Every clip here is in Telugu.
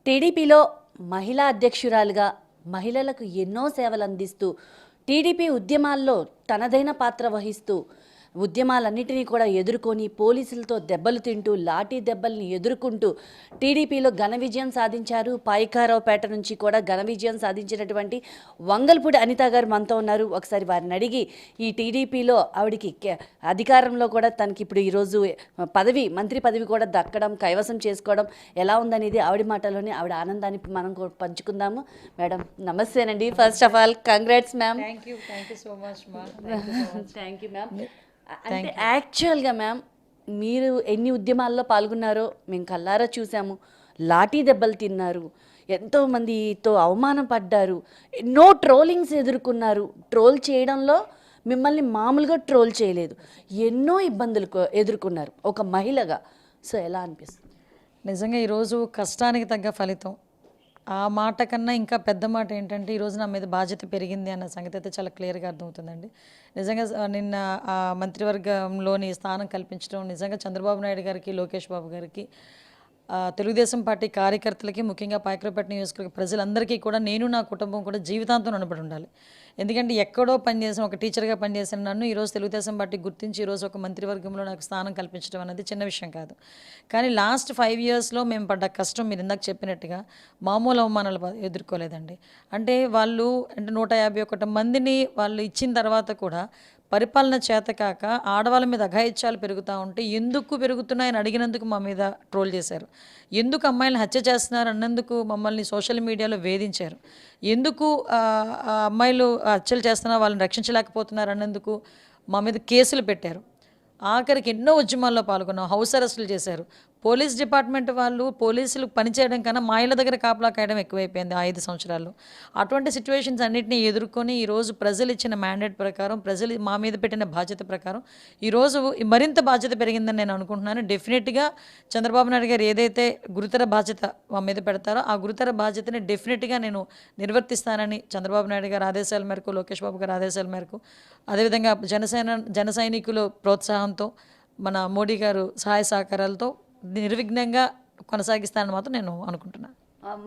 టీడీపీలో మహిళా అధ్యక్షురాలుగా మహిళలకు ఎన్నో సేవలు అందిస్తూ టీడీపీ ఉద్యమాల్లో తనదైన పాత్ర వహిస్తూ ఉద్యమాలన్నిటినీ కూడా ఎదుర్కొని పోలీసులతో దెబ్బలు తింటూ లాఠీ దెబ్బల్ని ఎదుర్కొంటూ టీడీపీలో ఘన విజయం సాధించారు. పాయికారావుపేట నుంచి కూడా ఘన విజయం సాధించినటువంటి వంగల్పూడి అనిత గారు మనతో ఉన్నారు. ఒకసారి వారిని అడిగి ఈ టీడీపీలో ఆవిడికి అధికారంలో కూడా తనకి ఇప్పుడు ఈరోజు మంత్రి పదవి కూడా దక్కడం, కైవసం చేసుకోవడం ఎలా ఉందనేది ఆవిడ మాటలోనే ఆవిడ ఆనందాన్ని మనం పంచుకుందాము. మేడం నమస్తేనండి. First of all congrats ma'am. Thank you so much thank you ma'am. అంటే యాక్చువల్గా మ్యామ్ మీరు ఎన్ని ఉద్యమాల్లో పాల్గొన్నారో మేము కల్లారా చూసాము. లాఠీ దెబ్బలు తిన్నారు, ఎంతోమందితో అవమానం పడ్డారు, ఎన్నో ట్రోలింగ్స్ ఎదుర్కొన్నారు. ట్రోల్ చేయడంలో మిమ్మల్ని మామూలుగా ట్రోల్ చేయలేదు, ఎన్నో ఇబ్బందులు ఎదుర్కొన్నారు ఒక మహిళగా. సో ఎలా అనిపిస్తుంది? నిజంగా ఈరోజు కష్టానికి తగ్గ ఫలితం. ఆ మాట కన్నా ఇంకా పెద్ద మాట ఏంటంటే ఈరోజు నా మీద బాధ్యత పెరిగింది అన్న సంగతి అయితే చాలా క్లియర్గా అర్థమవుతుందండి. నిజంగా నిన్న ఆ మంత్రివర్గంలోని స్థానం కల్పించడం నిజంగా చంద్రబాబు నాయుడు గారికి, లోకేష్ బాబు గారికి, తెలుగుదేశం పార్టీ కార్యకర్తలకి, ముఖ్యంగా పాయకరావుపేట నియోజకవర్గ ప్రజలందరికీ కూడా నేను నా కుటుంబం కూడా జీవితాంతం రుణపడి ఉండాలి. ఎందుకంటే ఎక్కడో పనిచేసిన ఒక టీచర్గా పనిచేసిన నన్ను ఈరోజు తెలుగుదేశం పార్టీ గుర్తించి ఈరోజు ఒక మంత్రివర్గంలో నాకు స్థానం కల్పించడం అనేది చిన్న విషయం కాదు. కానీ లాస్ట్ 5 yearsలో మేము పడ్డ కష్టం మీరు ఇందాక చెప్పినట్టుగా మామూలు అవమానాలు ఎదుర్కోలేదండి. అంటే వాళ్ళు 151 మందిని వాళ్ళు ఇచ్చిన తర్వాత కూడా పరిపాలన చేతకాక ఆడవాళ్ళ మీద అఘాయిత్యాలు పెరుగుతూ ఉంటే ఎందుకు పెరుగుతున్నాయని అడిగినందుకు మా మీద ట్రోల్ చేశారు. ఎందుకు అమ్మాయిలను హత్య చేస్తున్నారు అన్నందుకు మమ్మల్ని సోషల్ మీడియాలో వేధించారు. ఎందుకు అమ్మాయిలు హత్యలు చేస్తున్నా వాళ్ళని రక్షించలేకపోతున్నారు అన్నందుకు మా మీద కేసులు పెట్టారు. ఆఖరికి ఎన్నో ఉద్యమాల్లో పాల్గొన్నాం, హౌస్ అరెస్టులు చేశారు. పోలీస్ డిపార్ట్మెంట్ వాళ్ళు పోలీసులు పనిచేయడం కన్నా మా ఇళ్ళ దగ్గర కాపలా కాయడం ఎక్కువైపోయింది 5 సంవత్సరాల్లో. అటువంటి సిచ్యువేషన్స్ అన్నింటినీ ఎదుర్కొని ఈరోజు ప్రజలు ఇచ్చిన మ్యాండేట్ ప్రకారం, ప్రజలు మా మీద పెట్టిన బాధ్యత ప్రకారం ఈరోజు మరింత బాధ్యత పెరిగిందని నేను అనుకుంటున్నాను. డెఫినెట్గా చంద్రబాబు నాయుడు గారు ఏదైతే గురుతర బాధ్యత మా మీద పెడతారో ఆ గురుతర బాధ్యతని డెఫినెట్గా నేను నిర్వర్తిస్తానని చంద్రబాబు నాయుడు గారు ఆదేశాల మేరకు, లోకేష్ బాబు గారు ఆదేశాల మేరకు, అదేవిధంగా జన సైనికుల ప్రోత్సాహంతో, మన మోడీ గారు సహాయ సహకారాలతో నిర్విఘ్నంగా కొనసాగిస్తానని మాత్రం నేను అనుకుంటున్నాను.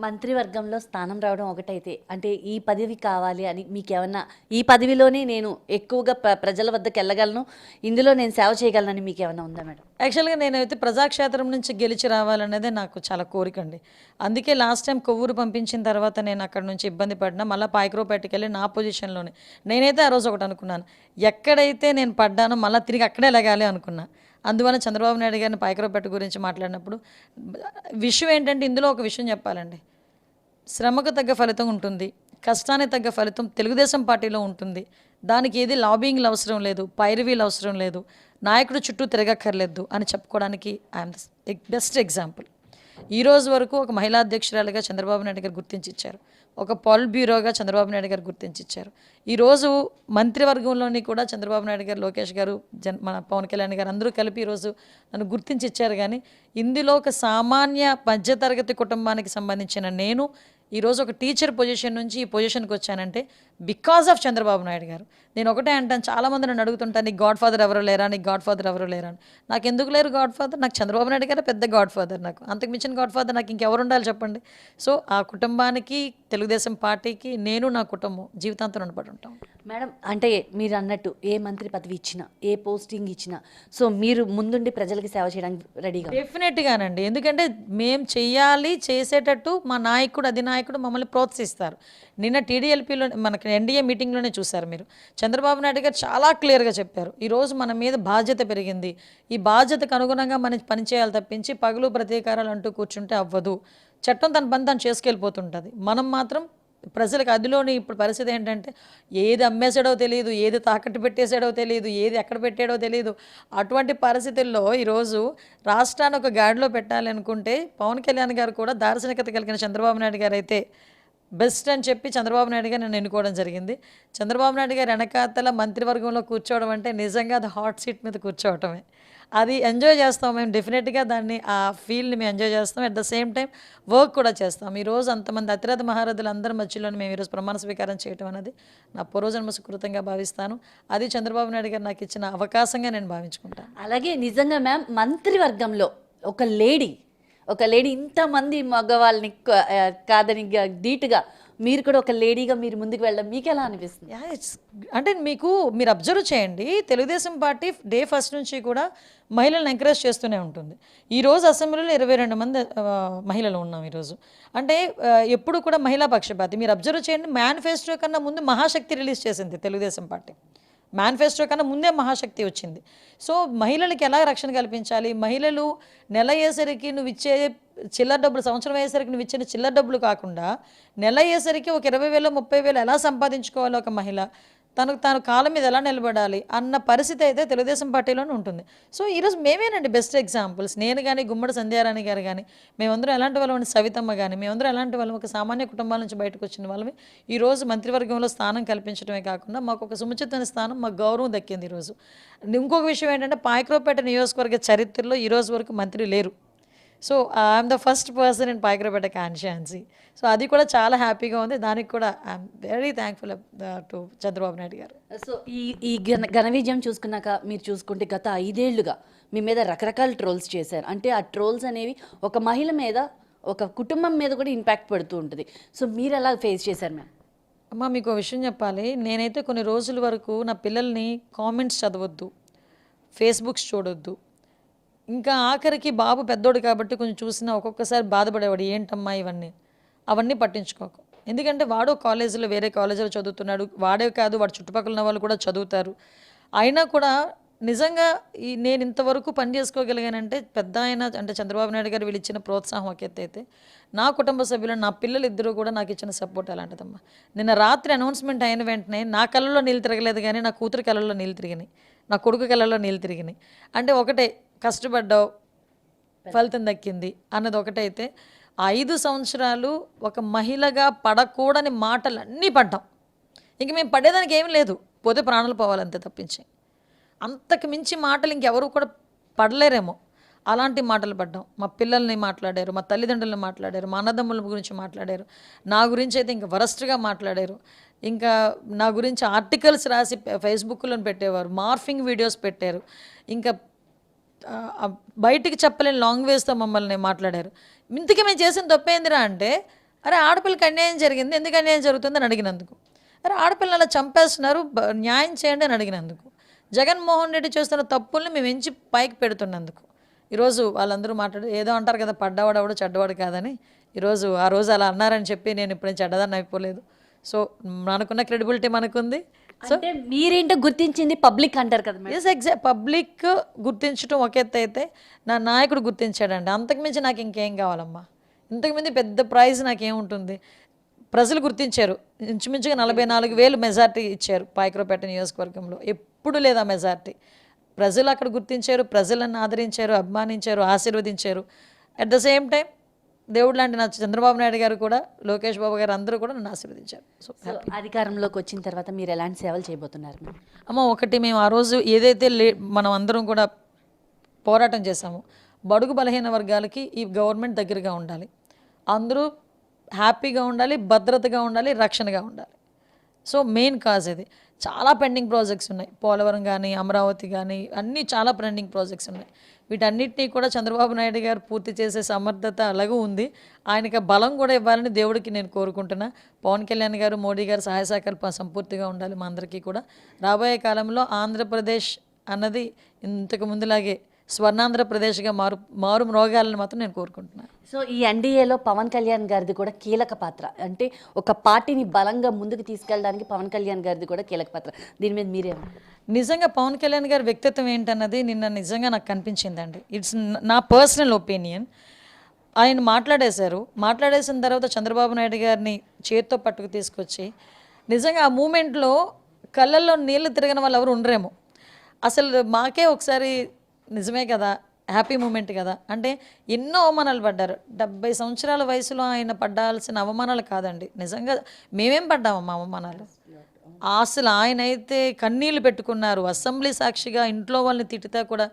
మంత్రివర్గంలో స్థానం రావడం ఒకటైతే, అంటే ఈ పదవి కావాలి అని మీకేమన్నా, ఈ పదవిలోనే నేను ఎక్కువగా ప్రజల వద్దకు వెళ్ళగలను, ఇందులో నేను సేవ చేయగలనని మీకేమన్నా ఉందా మేడం? యాక్చువల్గా నేనైతే ప్రజాక్షేత్రం నుంచి గెలిచి రావాలనేదే నాకు చాలా కోరిక అండి. అందుకే లాస్ట్ టైం కొవ్వూరు పంపించిన తర్వాత నేను అక్కడ నుంచి ఇబ్బంది పడినా మళ్ళీ పాయకరావుపేటకి వెళ్ళి నా పొజిషన్లోనే నేనైతే ఆ రోజు ఒకటి అనుకున్నాను, ఎక్కడైతే నేను పడ్డానో మళ్ళీ తిరిగి అక్కడే లగాలి అనుకున్నా. అందువల్ల చంద్రబాబు నాయుడు గారిని పాయకరావుపేట గురించి మాట్లాడినప్పుడు విషయం ఏంటంటే, ఇందులో ఒక విషయం చెప్పాలండి, శ్రమకు తగ్గ ఫలితం ఉంటుంది, కష్టానికి తగ్గ ఫలితం తెలుగుదేశం పార్టీలో ఉంటుంది. దానికి ఏది లాబింగ్లు అవసరం లేదు, పైరవీలు అవసరం లేదు, నాయకుడు చుట్టూ తిరగక్కర్లేదు అని చెప్పుకోవడానికి ఐఎమ్ ద బెస్ట్ ఎగ్జాంపుల్. ఈ రోజు వరకు ఒక మహిళా అధ్యక్షురాలుగా చంద్రబాబు నాయుడు గారు గుర్తించిచ్చారు, ఒక పాల్ బ్యూరోగా చంద్రబాబు నాయుడు గారు గుర్తించిచ్చారు. ఈరోజు మంత్రివర్గంలోని కూడా చంద్రబాబు నాయుడు గారు, లోకేష్ గారు, మన పవన్ కళ్యాణ్ గారు అందరూ కలిపి ఈరోజు నన్ను గుర్తించిచ్చారు. కానీ ఇందులో ఒక సామాన్య మధ్యతరగతి కుటుంబానికి సంబంధించిన నేను ఈరోజు ఒక టీచర్ పొజిషన్ నుంచి ఈ పొజిషన్కి వచ్చానంటే బికాజ్ ఆఫ్ చంద్రబాబు నాయుడు గారు. నేను ఒకటే అంటాను, చాలామంది నన్ను అడుగుతుంటాను, నీకు గాడ్ ఫాదర్ ఎవరు లేరా, నీకు గాడ్ ఫాదర్ ఎవరు లేరా అని. నాకు ఎందుకు లేరు గాడ్ ఫాదర్? నాకు చంద్రబాబు నాయుడు గారు పెద్ద గాడ్ ఫాదర్. నాకు అంతకు మించిన గాడ్ ఫాదర్ నాకు ఇంకెవరు ఉండాలి చెప్పండి? సో ఆ కుటుంబానికి, తెలుగుదేశం పార్టీకి నేను, నా కుటుంబం జీవితాంతం రుణపడి ఉంటాం. మేడం, అంటే మీరు అన్నట్టు ఏ మంత్రి పదవి ఇచ్చినా, ఏ పోస్టింగ్ ఇచ్చినా, సో మీరు ముందుండి ప్రజలకి సేవ చేయడానికి రెడీగా? డెఫినెట్గానండి. ఎందుకంటే మేము చెయ్యాలి, చేసేటట్టు మా నాయకుడు, అధినాయకుడు మమ్మల్ని ప్రోత్సహిస్తారు. నిన్న టీడీఎల్పీలో మనకి ఎన్డీఏ మీటింగ్లోనే చూశారు మీరు, చంద్రబాబు నాయుడు గారు చాలా క్లియర్గా చెప్పారు, ఈరోజు మన మీద బాధ్యత పెరిగింది, ఈ బాధ్యతకు అనుగుణంగా మనం పనిచేయాలి తప్పించి పగలు ప్రతీకారాలు అంటూ కూర్చుంటే అవ్వదు. చట్టం తన పని తను చేసుకెళ్ళిపోతుంటుంది, మనం మాత్రం ప్రజలకు. అదిలోని ఇప్పుడు పరిస్థితి ఏంటంటే, ఏది అమ్మేసాడో తెలియదు, ఏది తాకట్టు పెట్టేసాడో తెలియదు, ఏది ఎక్కడ పెట్టాడో తెలియదు. అటువంటి పరిస్థితుల్లో ఈరోజు రాష్ట్రాన్ని ఒక గాడిలో పెట్టాలి అనుకుంటే పవన్ కళ్యాణ్ గారు కూడా దార్శనికత కలిగిన చంద్రబాబు నాయుడు గారు అయితే బెస్ట్ అని చెప్పి చంద్రబాబు నాయుడు గారు నన్ను ఎన్నుకోవడం జరిగింది. చంద్రబాబు నాయుడు గారు వెనకాతల మంత్రివర్గంలో కూర్చోవడం అంటే నిజంగా అది హాట్ సీట్ మీద కూర్చోవటమే. అది ఎంజాయ్ చేస్తాం మేము, డెఫినెట్గా దాన్ని, ఆ ఫీల్డ్ని మేము ఎంజాయ్ చేస్తాం. At the same time work కూడా చేస్తాం. ఈరోజు అంతమంది అతిరథ మహారథులు అందరి మధ్యలో మేము ఈరోజు ప్రమాణ స్వీకారం చేయడం అనేది నా పూర్వజన్మ సుకృతంగా భావిస్తాను. అది చంద్రబాబు నాయుడు గారు నాకు ఇచ్చిన అవకాశంగా నేను భావించుకుంటాను. అలాగే నిజంగా మ్యామ్, మంత్రివర్గంలో ఒక లేడీ ఒక లేడీ ఇంతమంది మగవాళ్ళని కాదని ధీటుగా మీరు కూడా ఒక లేడీగా మీరు ముందుకు వెళ్ళడం మీకు ఎలా అనిపిస్తుంది? అంటే మీరు అబ్జర్వ్ చేయండి, తెలుగుదేశం పార్టీ డే ఫస్ట్ నుంచి కూడా మహిళలను ఎంకరేజ్ చేస్తూనే ఉంటుంది. ఈరోజు అసెంబ్లీలో 22 మంది మహిళలు ఉన్నాం ఈరోజు. అంటే ఎప్పుడు కూడా మహిళా పక్షపాతి. మీరు అబ్జర్వ్ చేయండి, మేనిఫెస్టో కన్నా ముందు మహాశక్తి రిలీజ్ చేసింది తెలుగుదేశం పార్టీ. మేనిఫెస్టో కన్నా ముందే మహాశక్తి వచ్చింది. సో మహిళలకి ఎలా రక్షణ కల్పించాలి, మహిళలు నెల అయ్యేసరికి నువ్వు ఇచ్చే చిల్లర డబ్బులు, సంవత్సరం అయ్యేసరికి నువ్వు ఇచ్చిన చిల్లర డబ్బులు కాకుండా నెల అయ్యేసరికి ఒక 20,000 30,000 ఎలా సంపాదించుకోవాలి ఒక మహిళ, తాను కాళ్ళ మీద ఎలా నిలబడాలి అన్న పరిస్థితి అయితే తెలుగుదేశం పార్టీలోనే ఉంటుంది. సో ఈరోజు మేమేనండి బెస్ట్ ఎగ్జాంపుల్స్. నేను కానీ, గుమ్మడి సంధ్యారాణి గారు కానీ, మేమందరం ఎలాంటి వాళ్ళం, సవితమ్మ కానీ, మేమందరం ఎలాంటి వాళ్ళం, ఒక సామాన్య కుటుంబాల నుంచి బయటకు వచ్చిన వాళ్ళమే. ఈరోజు మంత్రివర్గంలో స్థానం కల్పించడమే కాకుండా మాకు ఒక సముచితమైన స్థానం, మాకు గౌరవం దక్కింది ఈరోజు. ఇంకొక విషయం ఏంటంటే, పాయకరావుపేట నియోజకవర్గ చరిత్రలో ఈరోజు వరకు మంత్రి లేరు. So I'm the first person in Payakaraopeta constituency. So అది కూడా చాలా హ్యాపీగా ఉంది. దానికి కూడా I'm very thankful to Chandrababu Naidu గారు. సో ఈ ఘన విజయం చూసుకున్నాక మీరు చూసుకుంటే గత 5 ఏళ్లుగా మీ మీద రకరకాల ట్రోల్స్ చేశారు. అంటే ఆ ట్రోల్స్ అనేవి ఒక మహిళ మీద, ఒక కుటుంబం మీద కూడా ఇంపాక్ట్ పడుతూ ఉంటుంది. సో మీరు ఎలా ఫేస్ చేశారు మ్యామ్? అమ్మ, మీకు విషయం చెప్పాలి, నేనైతే కొన్ని రోజుల వరకు నా పిల్లల్ని కామెంట్స్ చదవద్దు, ఫేస్బుక్స్ చూడొద్దు, ఇంకా ఆఖరికి బాబు పెద్దోడు కాబట్టి కొంచెం చూసినా ఒక్కొక్కసారి బాధపడేవాడు, ఏంటమ్మా ఇవన్నీ, అవన్నీ పట్టించుకోకు. ఎందుకంటే వాడు కాలేజీలో, వేరే కాలేజీలో చదువుతున్నాడు, వాడే కాదు వాడు చుట్టుపక్కల ఉన్న వాళ్ళు కూడా చదువుతారు. అయినా కూడా నిజంగా నేను ఇంతవరకు పని చేసుకోగలిగానంటే పెద్ద ఆయన అంటే చంద్రబాబు నాయుడు గారు వీళ్ళు ఇచ్చిన ప్రోత్సాహం ఒక ఎత్తు అయితే, నా కుటుంబ సభ్యులు, నా పిల్లలు ఇద్దరు కూడా నాకు ఇచ్చిన సపోర్ట్ అలాంటిదమ్మా. నిన్న రాత్రి అనౌన్స్మెంట్ అయిన వెంటనే నా కళ్ళల్లో నీళ్ళు తిరగలేదు, కానీ నా కూతురు కళ్ళల్లో నీళ్ళు తిరిగినాయి, నా కొడుకు కళ్ళల్లో నీళ్ళు తిరిగినాయి. అంటే ఒకటే, కష్టపడ్డావు ఫలితం దక్కింది అన్నది ఒకటైతే, 5 సంవత్సరాలు ఒక మహిళగా పడకూడని మాటలన్నీ పడ్డాం. ఇంక మేము పడేదానికి ఏమీ లేదు, పోతే ప్రాణాలు పోవాలంతే తప్పించి. అంతకు మించి మాటలు ఇంకెవరు కూడా పడలేరేమో, అలాంటి మాటలు పడ్డాం. మా పిల్లల్ని మాట్లాడారు, మా తల్లిదండ్రులను మాట్లాడారు, మా అన్నదమ్ముల గురించి మాట్లాడారు, నా గురించి అయితే ఇంకా వరస్ట్గా మాట్లాడారు. ఇంకా నా గురించి ఆర్టికల్స్ రాసి ఫేస్బుక్లో పెట్టేవారు, మార్ఫింగ్ వీడియోస్ పెట్టారు, ఇంకా బయటికి చెప్పలేని లాంగ్వేజ్తో మమ్మల్ని మాట్లాడారు. ఇంతకీ మేము చేసిన తప్పేందిరా అంటే, అరే ఆడపిల్లకి అన్యాయం జరిగింది, ఎందుకు అన్యాయం జరుగుతుందని అడిగినందుకు, అరే ఆడపిల్లలు అలా చంపేస్తున్నారు, న్యాయం చేయండి అని అడిగినందుకు, జగన్మోహన్ రెడ్డి చేస్తున్న తప్పుల్ని మేము ఎంచి పైకి పెడుతున్నందుకు ఈరోజు వాళ్ళందరూ ఏదో అంటారు కదా, పడ్డవాడు చెడ్డవాడు కాదని. ఈరోజు ఆ రోజు అలా అన్నారని చెప్పి నేను ఇప్పుడు చెడ్డదాన్ని అయిపోలేదు. సో మనకున్న క్రెడిబిలిటీ మనకుంది. సో మీరేంటో గుర్తించింది పబ్లిక్ అంటారు కదా. పబ్లిక్ గుర్తించడం ఒక ఎత్తు అయితే, నా నాయకుడు గుర్తించాడండి, అంతకుమించి నాకు ఇంకేం కావాలమ్మా. ఇంతకుమించి పెద్ద ప్రైజ్ నాకేముంటుంది. ప్రజలు గుర్తించారు, ఇంచుమించుగా 44,000 మెజార్టీ ఇచ్చారు పాయకరావుపేట నియోజకవర్గంలో. ఎప్పుడు లేదా మెజార్టీ. ప్రజలు అక్కడ గుర్తించారు, ప్రజలను ఆదరించారు, అభిమానించారు, ఆశీర్వదించారు. అట్ ద సేమ్ టైం దేవుడు లాంటి నా చంద్రబాబు నాయుడు గారు కూడా, లోకేష్ బాబు గారు అందరూ కూడా నన్ను ఆశీర్వదించారు. సో అధికారంలోకి వచ్చిన తర్వాత మీరు ఎలాంటి సేవలు చేయబోతున్నారు? అమ్మ, ఒకటి, మేము ఆ రోజు ఏదైతే మనం అందరం కూడా పోరాటం చేశామో, బడుగు బలహీన వర్గాలకి ఈ గవర్నమెంట్ దగ్గరగా ఉండాలి, అందరూ హ్యాపీగా ఉండాలి, భద్రతగా ఉండాలి, రక్షణగా ఉండాలి. సో మెయిన్ కాజ్ ఇది. చాలా పెండింగ్ ప్రాజెక్ట్స్ ఉన్నాయి, పోలవరం కానీ, అమరావతి కానీ, అన్నీ చాలా పెండింగ్ ప్రాజెక్ట్స్ ఉన్నాయి. వీటన్నిటినీ కూడా చంద్రబాబు నాయుడు గారు పూర్తి చేసే సమర్థత అలాగూ ఉంది. ఆయనకి బలం కూడా ఇవ్వాలని దేవుడికి నేను కోరుకుంటున్నా. పవన్ కళ్యాణ్ గారు, మోడీ గారు సహాయ సహకారాలు సంపూర్తిగా ఉండాలి మా అందరికీ కూడా. రాబోయే కాలంలో ఆంధ్రప్రదేశ్ అన్నది ఇంతకు ముందులాగే స్వర్ణాంధ్రప్రదేశ్గా మారు మ్రోగాలని మాత్రం నేను కోరుకుంటున్నాను. సో ఈ ఎన్డీఏలో పవన్ కళ్యాణ్ గారిది కూడా కీలక పాత్ర. అంటే ఒక పార్టీని బలంగా ముందుకు తీసుకెళ్ళడానికి పవన్ కళ్యాణ్ గారిది కూడా కీలక పాత్ర. దీని మీద మీరేమో? నిజంగా పవన్ కళ్యాణ్ గారి వ్యక్తిత్వం ఏంటన్నది నిన్న నిజంగా నాకు కనిపించిందండి. ఇట్స్ నా పర్సనల్ ఒపీనియన్. ఆయన మాట్లాడేసిన తర్వాత చంద్రబాబు నాయుడు గారిని చేతితో పట్టుకు తీసుకొచ్చి, నిజంగా ఆ మూమెంట్లో కళ్ళల్లో నీళ్లు తిరగని వాళ్ళు ఎవరు ఉండరేమో. అసలు మాకే ఒకసారి నిజమే కదా, హ్యాపీ మూమెంట్ కదా. అంటే ఎన్నో అవమానాలు పడ్డారు. 70 సంవత్సరాల వయసులో ఆయన పడ్డాల్సిన అవమానాలు కాదండి, నిజంగా మేమేం పడ్డామమ్మా అవమానాలు. అసలు ఆయన అయితే కన్నీళ్ళు పెట్టుకున్నారు, అసెంబ్లీ సాక్షిగా ఇంట్లో వాళ్ళని తిట్టుతా కూడా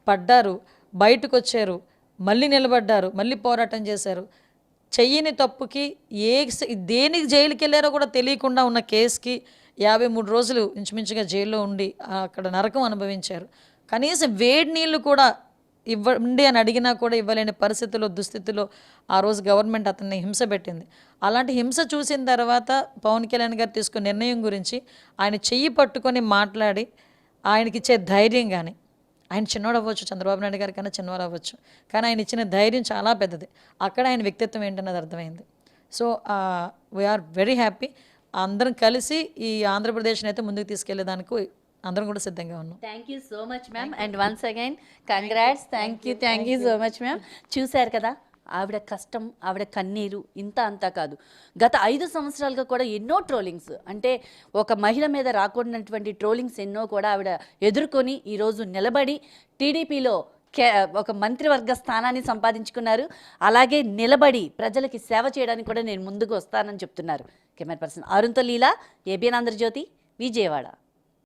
పడ్డారు, బయటకు వచ్చారు, మళ్ళీ నిలబడ్డారు, మళ్ళీ పోరాటం చేశారు. చెయ్యని తప్పుకి దేనికి జైలుకి వెళ్ళారో కూడా తెలియకుండా ఉన్న కేసుకి 53 రోజులు ఇంచుమించుగా జైల్లో ఉండి అక్కడ నరకం అనుభవించారు. కనీసం వేడి నీళ్ళు కూడా ఇవ్వండి అని అడిగినా కూడా ఇవ్వలేని పరిస్థితుల్లో దుస్థితిలో ఆ రోజు గవర్నమెంట్ అతన్ని హింస పెట్టింది. అలాంటి హింస చూసిన తర్వాత పవన్ కళ్యాణ్ గారు తీసుకున్న నిర్ణయం గురించి ఆయన చెయ్యి పట్టుకొని మాట్లాడి ఆయనకి ఇచ్చే ధైర్యం కానీ, ఆయన చిన్నవాడు అవ్వచ్చు, చంద్రబాబు నాయుడు గారి కన్నా చిన్నవాడు అవ్వచ్చు, కానీ ఆయన ఇచ్చిన ధైర్యం చాలా పెద్దది. అక్కడ ఆయన వ్యక్తిత్వం ఏంటన్నది అర్థమైంది. So we are very happy. అందరం కలిసి ఈ ఆంధ్రప్రదేశ్ని అయితే ముందుకు తీసుకెళ్లేదానికి అందరం కూడా సిద్ధంగా ఉన్నాం. Thank you so much ma'am. And once again congrats. Thank you so much ma'am. చూశారు కదా, ఆవిడ కష్టం, ఆవిడ కన్నీరు ఇంత అంతా కాదు. గత 5 సంవత్సరాలుగా కూడా ఎన్నో ట్రోలింగ్స్, అంటే ఒక మహిళ మీద రాకూడనటువంటి ట్రోలింగ్స్ ఎన్నో కూడా ఆవిడ ఎదుర్కొని ఈరోజు నిలబడి టీడీపీలో ఒక మంత్రివర్గ స్థానాన్ని సంపాదించుకున్నారు. అలాగే నిలబడి ప్రజలకి సేవ చేయడానికి కూడా నేను ముందుకు వస్తానని చెప్తున్నారు. కెమెరా పర్సన్ అరుణ్తో లీలా, ఏబిఎన్ ఆంధ్రజ్యోతి, విజయవాడ.